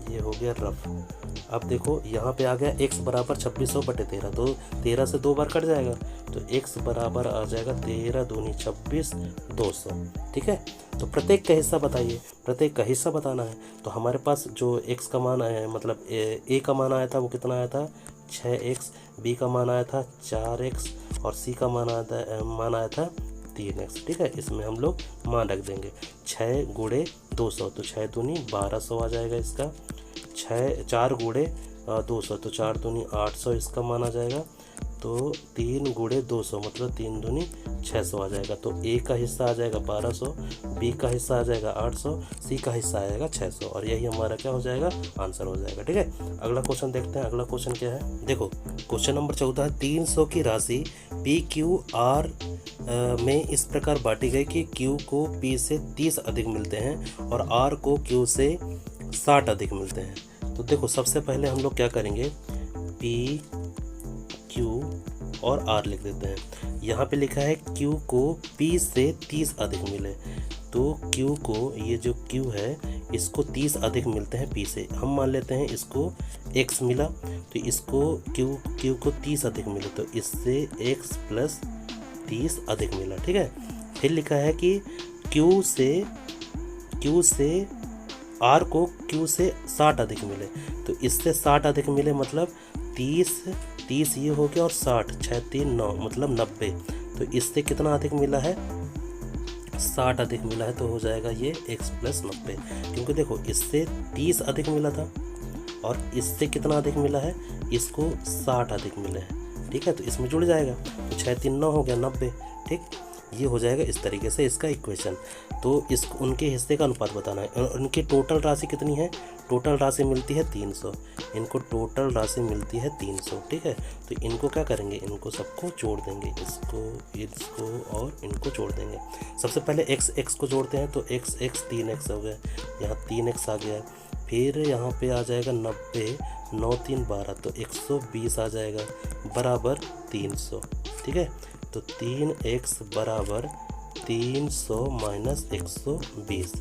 ये हो गया रफ। अब देखो यहाँ पे आ गया x बराबर 2600/13, तो 13 से 2 बार कट जाएगा, तो x बराबर आ जाएगा 13 दूनी 26 200। ठीक है, तो प्रत्येक का हिस्सा बताइए, प्रत्येक का हिस्सा बताना है। तो हमारे पास जो x का मान आया है, मतलब a का मान आया था वो कितना आया था, 6x, B का मान आया था 4x और C का मान आया था 3x। ठीक है, इसमें हम लोग मान रख देंगे, 6 × 200 तो 6 दूनी 1200 आ जाएगा इसका, 4 × 200 तो 4 दूनी 800 इसका मान आ जाएगा, तो 3 × 200 मतलब 3 दूनी 600 आ जाएगा। तो A का हिस्सा आ जाएगा 1200, B का हिस्सा आ जाएगा 800, C का हिस्सा आएगा 600, और यही हमारा क्या हो जाएगा, आंसर हो जाएगा। ठीक है, अगला क्वेश्चन देखते हैं। अगला क्वेश्चन क्या है, देखो क्वेश्चन नंबर 14 है, 300 की राशि PQR में इस प्रकार बांटी गई कि Q को P से 30 अधिक मिलते हैं और R को Q से 60 अधिक मिलते हैं। तो देखो सबसे पहले हम लोग क्या करेंगे, P Q और R लिख देते हैं। यहाँ पे लिखा है Q को P से 30 अधिक मिले, तो Q को, ये जो Q है इसको 30 अधिक मिलते हैं P से। हम मान लेते हैं इसको X मिला, तो इसको Q को 30 अधिक मिले, तो इससे X + 30 अधिक मिला। ठीक है, फिर लिखा है कि Q से R को Q से 60 अधिक मिले, तो इससे 60 अधिक मिले, मतलब 30 ये हो गया और 60 6 3 9 मतलब 90। तो इससे कितना अधिक मिला है, 60 अधिक मिला है, तो हो जाएगा ये x + 90, क्योंकि देखो इससे 30 अधिक मिला था और इससे कितना अधिक मिला है, इसको 60 अधिक मिले हैं। ठीक है, तो इसमें जुड़ जाएगा, तो 6 3 9 हो गया 90। ठीक, ये हो जाएगा इस तरीके से इसका इक्वेशन। तो इस उनके हिस्से का अनुपात बताना है। उनकी टोटल राशि कितनी है? टोटल राशि मिलती है 300, इनको टोटल राशि मिलती है 300, ठीक है। तो इनको क्या करेंगे, इनको सबको जोड़ देंगे, इसको और इनको जोड़ देंगे। सबसे पहले x को जोड़ते हैं, तो x 3x हो गया, यहाँ 3x आ गया। फिर यहाँ पे आ जाएगा 90, 9 3 12, तो 120 आ जाएगा बराबर 300, ठीक है। तो 3x बराबर 300 माइनस 120,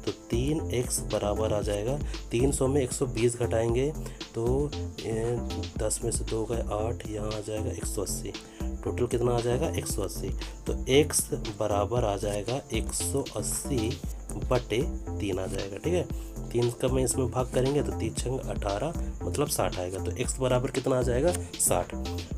तो 3x बराबर आ जाएगा 300 में 120 घटाएंगे तो 10 में से 2 गए 8, यहाँ आ जाएगा 180। टोटल कितना आ जाएगा 180। तो x बराबर आ जाएगा 180 बटे 3 आ जाएगा, ठीक है। 3 का में इसमें भाग करेंगे तो 3 छंग 18 मतलब 60 आएगा। तो x बराबर कितना आ जाएगा 60।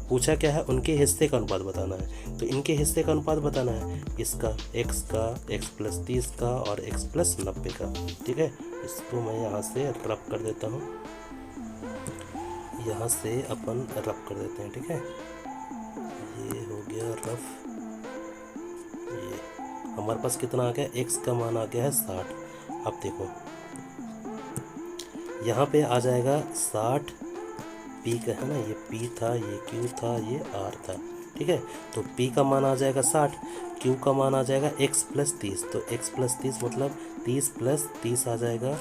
पूछा क्या है, उनके हिस्से का अनुपात बताना है। तो इनके हिस्से का अनुपात बताना है, इसका x का, x + 30 का और x + 90 का, ठीक है। इसको मैं यहाँ से रब कर देता हूँ, यहाँ से अपन रब कर देते हैं, ठीक है। ये हो गया रफ। ये हमारे पास कितना आ गया, x का मान आ गया है 60। अब देखो यहाँ पे आ जाएगा 60, p का है ना, ये p था, ये q था, ये r था, ठीक है। तो p का मान आ जाएगा 60, q का मान आ जाएगा x + 30, तो x + 30 मतलब 30 + 30 आ जाएगा,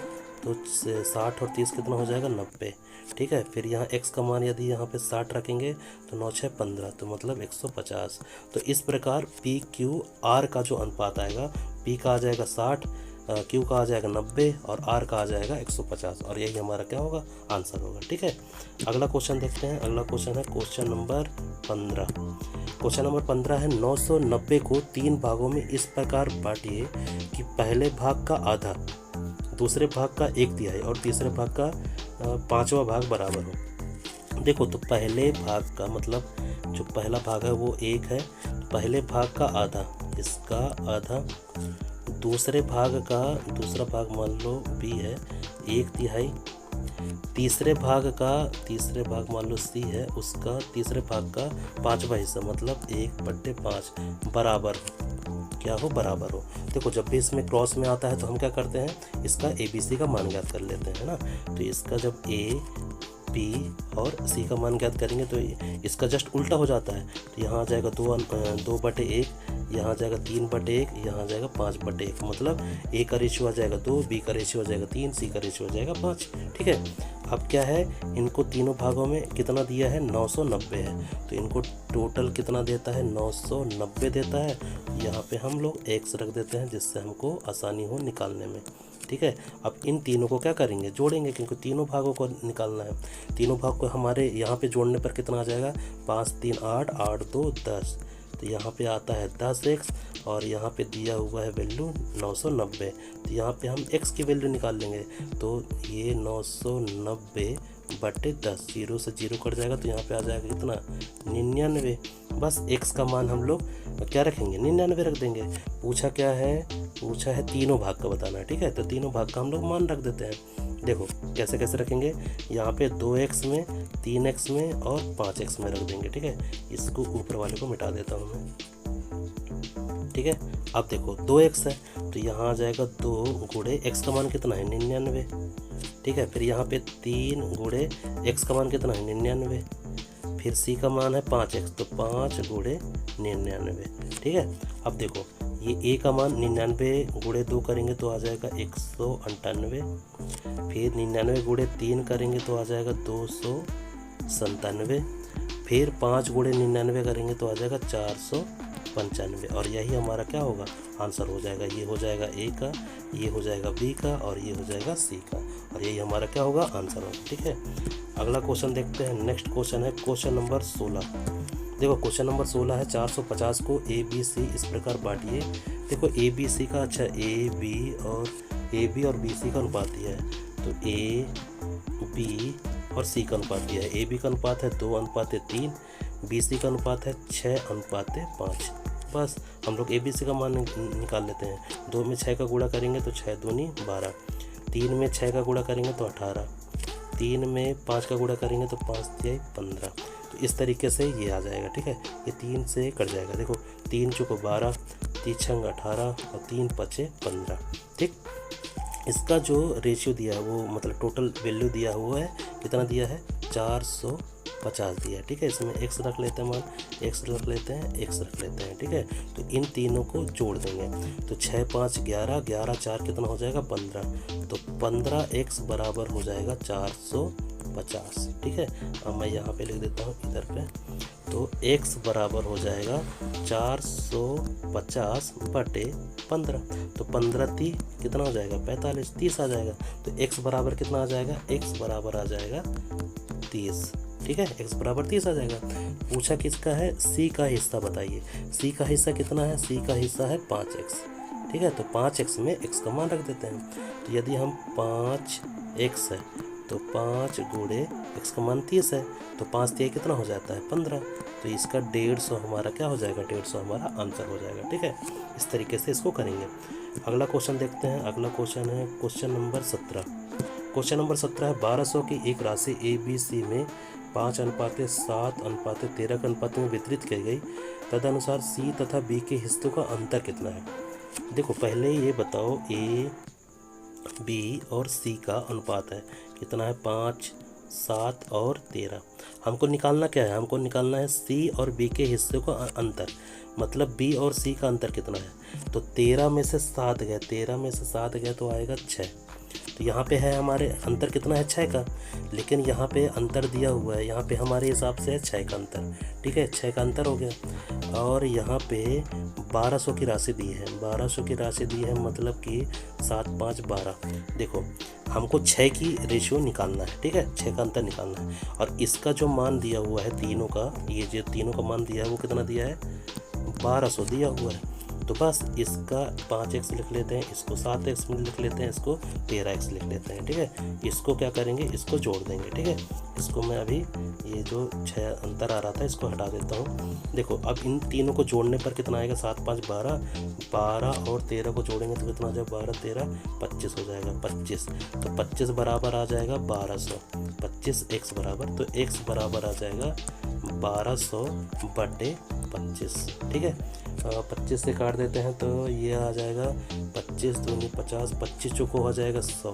तो 60 और 30 कितना हो जाएगा 90, ठीक है। फिर यहाँ x का मान यदि यहाँ पे 60 रखेंगे तो 9 6 15, तो मतलब 150। तो इस प्रकार p q r का जो अनुपात आएगा, p का आ जाएगा 60, q का आ जाएगा 90 और r का आ जाएगा 150, और यही हमारा क्या होगा, आंसर होगा, ठीक है। अगला क्वेश्चन देखते हैं। अगला क्वेश्चन है क्वेश्चन नंबर 15। क्वेश्चन नंबर 15 है 990 को 3 भागों में इस प्रकार बांटिए कि पहले भाग का आधा, दूसरे भाग का 1/3 और तीसरे भाग का 5वां भाग बराबर हो। देखो तो पहले भाग का मतलब जो पहला भाग है वो 1 है, पहले भाग का आधा, इसका आधा, दूसरे भाग का दूसरा भाग मान लो b है 1/3, तीसरे भाग मान लो c है, उसका तीसरे भाग का 5वां हिस्सा मतलब 1/5 बराबर, क्या हो, बराबर हो। देखो जब भी इसमें क्रॉस में आता है तो हम क्या करते हैं, इसका ABC का मान ज्ञात कर लेते हैं ना। तो इसका जब A B और C का मान ज्ञात करेंगे तो इसका जस्ट उल्टा हो जाता है। तो यहाँ आ जाएगा 2/1, यहाँ आ जाएगा 3/1, यहाँ आ जाएगा 5/1, मतलब A का रेशियो आ जाएगा 2, B का रेशियो आ जाएगा 3, C का रेशियो आ जाएगा 5, ठीक है। अब क्या है, इनको तीनों भागों में कितना दिया है, 990 है, तो इनको टोटल कितना देता है, 990 देता है। यहाँ पे हम लोग x रख देते हैं जिससे हमको आसानी हो निकालने में, ठीक है। अब इन तीनों को क्या करेंगे, जोड़ेंगे, क्योंकि तीनों भागों को निकालना है। तीनों भाग को हमारे यहाँ पे जोड़ने पर कितना आ जाएगा, 5 3 8, 8 2 10, तो यहाँ पे आता है 10x और यहाँ पे दिया हुआ है वैल्यू 990, तो यहाँ पे हम x की वैल्यू निकाल लेंगे। तो ये 990 बटे 10, 0 से 0 कट जाएगा, तो यहाँ पे आ जाएगा कितना, 99। बस x का मान हम लोग क्या रखेंगे, 99 रख देंगे। पूछा क्या है, पूछा है तीनों भाग का बताना है, ठीक है। तो तीनों भाग का हम लोग मान रख देते हैं। देखो कैसे कैसे रखेंगे, यहाँ पे 2x में, 3x में और 5x में रख देंगे, ठीक है। इसको ऊपर वाले को मिटा देता हूँ मैं, ठीक है। अब देखो 2x है तो यहाँ आ जाएगा 2 गुणे x का मान कितना है, 99, ठीक है। फिर यहाँ पे 3 गुणे x का मान कितना है, 99, फिर c का मान है 5x, तो 5 गुणे 99, ठीक है। अब देखो ये a का मान 99 गुणे 2 करेंगे तो आ जाएगा 198, फिर 99 गुणे 3 करेंगे तो आ जाएगा 297, फिर 5 गुणे 99 करेंगे तो आ जाएगा 495, और यही हमारा क्या होगा, आंसर हो जाएगा। ये हो जाएगा A का, ये हो जाएगा B का और ये हो जाएगा C का, और यही हमारा क्या होगा, आंसर होगा, ठीक है। अगला क्वेश्चन देखते हैं। नेक्स्ट क्वेश्चन है क्वेश्चन नंबर 16। देखो क्वेश्चन नंबर 16 है 450 को A B C इस प्रकार बांटिए। देखो A B C का, अच्छा A B और B C का अनुपात दिया है, तो A B और C का अनुपात दिया है। A B का अनुपात है 2:3, B C का अनुपात है 6:5। बस हम लोग A B C का मान निकाल लेते हैं। 2 में 6 का गुणा करेंगे तो 6 दूनी 12, 3 में 6 का गुणा करेंगे तो 18, 3 में 5 का गुणा करेंगे तो 5 3 15। तो इस तरीके से ये आ जाएगा, ठीक है। ये 3 से कट जाएगा, देखो 3 चौको 12, 3 छंग 18 और 3 पचे 15, ठीक। इसका जो रेशियो दिया है वो मतलब टोटल वैल्यू दिया हुआ है, कितना दिया है 450 दिया है, ठीक है। इसमें x रख लेते हैं, मान x रख लेते हैं, x रख लेते हैं, ठीक है। तो इन तीनों को जोड़ देंगे तो 6 5 11, 11 4 कितना हो जाएगा 15। तो 15x बराबर हो जाएगा 450, ठीक है। अब मैं यहाँ पे लिख देता हूँ इधर पे, तो x बराबर हो जाएगा 450 बटे 15। तो 15 × 3 कितना हो जाएगा 45, 30 आ जाएगा। तो x बराबर कितना आ जाएगा, x बराबर आ जाएगा 30, ठीक है। x बराबर 30 आ जाएगा। पूछा किसका है, c का हिस्सा बताइए। c का हिस्सा कितना है, c का हिस्सा है 5x, ठीक है। तो 5x में x का मान रख देते हैं। तो यदि हम 5x है तो 5 गुणे x का मान 30 है, तो 5 3 कितना हो जाता है 15। तो इसका 150 हमारा क्या हो जाएगा, 150 हमारा आंसर हो जाएगा, ठीक है। इस तरीके से इसको करेंगे। अगला क्वेश्चन देखते हैं। अगला क्वेश्चन है क्वेश्चन नंबर 17। क्वेश्चन नंबर 17 है 1200 की एक राशि ABC में 5:7:13 के अनुपात में वितरित की गई, तदनुसार C तथा B के हिस्सों का अंतर कितना है। देखो पहले ये बताओ A B और C का अनुपात है कितना है, 5 7 और 13। हमको निकालना क्या है, हमको निकालना है C और B के हिस्सों का अंतर, मतलब B और C का अंतर कितना है। तो 13 में से 7 गए, 13 में से 7 गए तो आएगा 6। तो यहाँ पे है हमारे अंतर कितना है 6 का, लेकिन यहाँ पे अंतर दिया हुआ है, यहाँ पे हमारे हिसाब से है 6 का अंतर, ठीक है। 6 का अंतर हो गया। और यहाँ पे 1200 की राशि दी है, 1200 की राशि दी है मतलब कि 7 5 12। देखो हमको 6 की रेशियो निकालना है, ठीक है, 6 का अंतर निकालना है। और इसका जो मान दिया हुआ है तीनों का, ये जो तीनों का मान दिया है वो कितना दिया है 1200 दिया हुआ है। तो बस इसका 5x लिख लेते हैं, इसको 7x में लिख लेते हैं, इसको 13x लिख लेते हैं, ठीक है। इसको क्या करेंगे, इसको जोड़ देंगे, ठीक है। इसको मैं अभी ये जो 6 अंतर आ रहा था इसको हटा देता हूँ। देखो अब इन तीनों को जोड़ने पर कितना आएगा, 7 5 12, 12 और 13 को जोड़ेंगे तो कितना आ जाएगा 12 13 25 हो जाएगा 25। तो 25 बराबर आ जाएगा 1200, 25 x बराबर, तो x बराबर आ जाएगा 1200 बटे 25, ठीक है। 25 से काट देते हैं तो ये आ जाएगा 25 दूनी 50, 25 चौको हो जाएगा 100,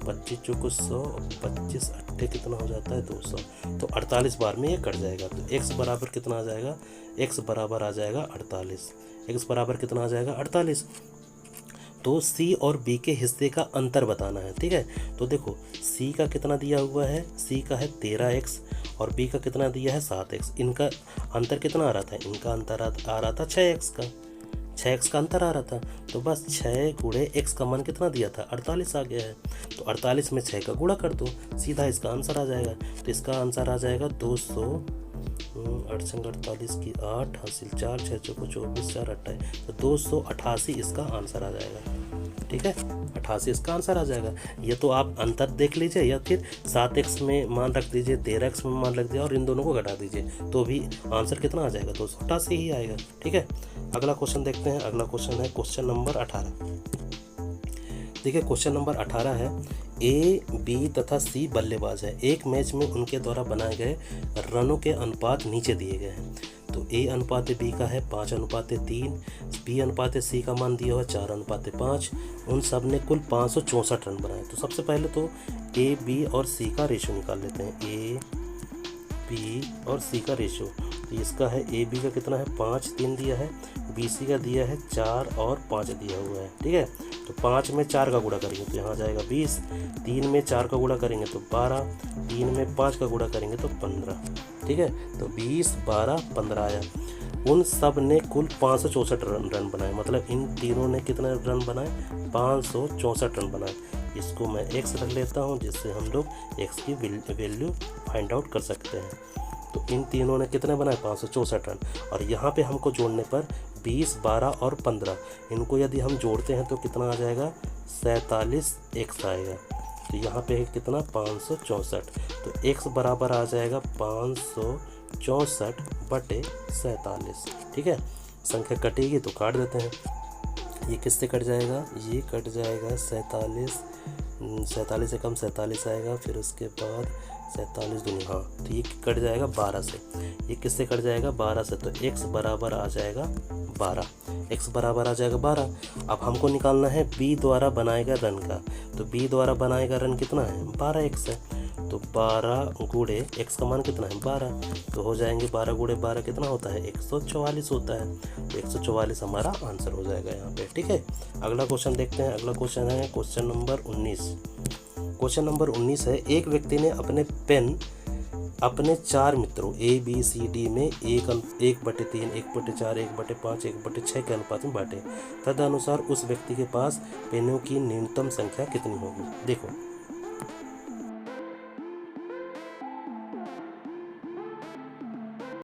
25 चौको 100, 25 अट्ठे कितना हो जाता है 200। तो 48 बार में ये कट जाएगा। तो x बराबर कितना आ जाएगा, x बराबर आ जाएगा 48, x बराबर कितना आ जाएगा 48। तो C और B के हिस्से का अंतर बताना है, ठीक है। तो देखो C का कितना दिया हुआ है, C का है 13x और B का कितना दिया है 7x। इनका अंतर कितना आ रहा था, इनका अंतर आ रहा था 6x का, 6x का अंतर आ रहा था। तो बस 6 गुणे x का मान कितना दिया था 48 आ गया है। तो 48 में 6 का गुणा कर दो, सीधा इसका आंसर आ जाएगा। तो इसका आंसर आ जाएगा 200 8 48 की 8 हासिल 4 6 चौको 24 4 28, तो 288 इसका आंसर आ जाएगा, ठीक है। 88 इसका आंसर आ जाएगा। ये तो आप अंतर देख लीजिए या फिर 7x में मान रख दीजिए, 13x में मान रख दिया और इन दोनों को घटा दीजिए तो भी आंसर कितना आ जाएगा 288 ही आएगा, ठीक है। अगला क्वेश्चन देखते हैं। अगला क्वेश्चन है क्वेश्चन नंबर 18। देखिए क्वेश्चन नंबर 18 है A, B तथा C बल्लेबाज है। एक मैच में उनके द्वारा बनाए गए रनों के अनुपात नीचे दिए गए हैं। तो A अनुपात B का है 5:3, B अनुपात C का मान दिया हुआ 4:5। उन सब ने कुल 564 रन बनाए। तो सबसे पहले तो A, B और C का रेशियो निकाल लेते हैं। A, B और C का रेशियो, तो इसका है A, B का कितना है 5 3 दिया है, B, C का दिया है 4 और 5 दिया हुआ है, ठीक है। तो 5 में 4 का गुणा करेंगे तो यहाँ आ जाएगा 20, 3 में 4 का गुणा करेंगे तो 12, 3 में 5 का गुणा करेंगे तो 15, ठीक है। तो 20 12 15 आया। उन सब ने कुल 564 रन बनाए, मतलब इन तीनों ने कितने रन बनाए 564 रन बनाए। इसको मैं x रख लेता हूँ जिससे हम लोग x की वैल्यू फाइंड आउट कर सकते हैं। तो इन तीनों ने कितने बनाए 564 रन। और यहाँ पे हमको जोड़ने पर 20 12 और 15, इनको यदि हम जोड़ते हैं तो कितना आ जाएगा 47x आएगा। तो यहाँ पे है कितना 564, तो x बराबर आ जाएगा 564 बटे 47, ठीक है। संख्या कटेगी तो काट देते हैं। ये किससे कट जाएगा, ये कट जाएगा 47 47 से कम 47 आएगा, फिर उसके बाद 47 दूनी, हाँ तो ये कट जाएगा 12 से। ये किससे कट जाएगा? 12 से। तो x बराबर आ जाएगा 12, x बराबर आ जाएगा 12। अब हमको निकालना है b द्वारा बनाए गए रन का। तो b द्वारा बनाए गए रन कितना है? 12x है। तो 12 गुणे x का मान कितना है? 12। तो हो जाएंगे 12 गुणे 12 कितना होता है? 144 होता है। तो 144 हमारा आंसर हो जाएगा यहाँ पे। ठीक है, अगला क्वेश्चन देखते हैं। अगला क्वेश्चन है क्वेश्चन नंबर 19। क्वेश्चन नंबर 19 है, एक व्यक्ति ने अपने पेन अपने 4 मित्रों A B C D में 1/3, 1/4, 1/5, 1/6 के अनुपात में बांटे। तदनुसार उस व्यक्ति के पास पेनों की न्यूनतम संख्या कितनी होगी? देखो